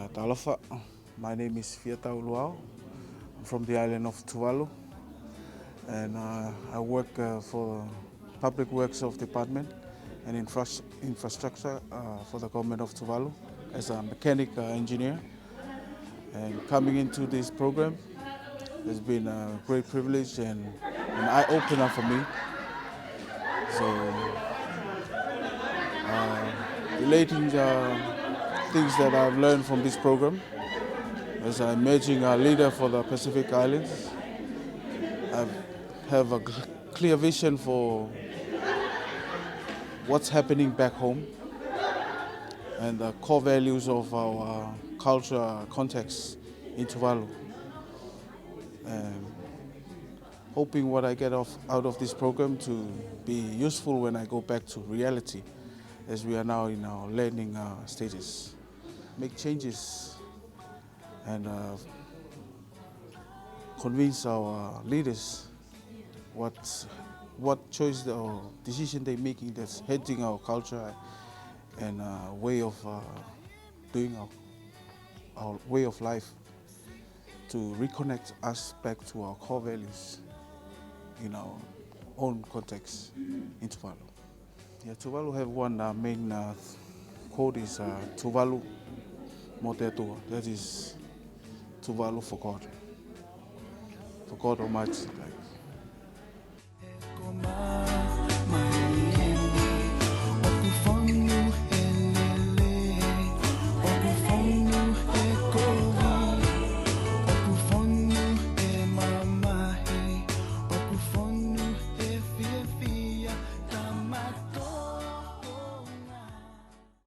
Talofa, my name is Fiatau Uluao. I'm from the island of Tuvalu, and I work for Public Works of Department and Infrastructure for the government of Tuvalu as a mechanic engineer. And coming into this program has been a great privilege and an eye-opener for me. So, relating things that I've learned from this program as an emerging leader for the Pacific Islands, I have a clear vision for what's happening back home and the core values of our culture context in Tuvalu. Hoping what I get out of this program to be useful when I go back to reality as we are now in our learning status. Make changes and convince our leaders what choice or decision they're making that's heading our culture and way of doing our way of life to reconnect us back to our core values in our own context in Tuvalu. Yeah, Tuvalu have one main quote is Tuvalu Motetua, that is Tuvalu for God Almighty. Like,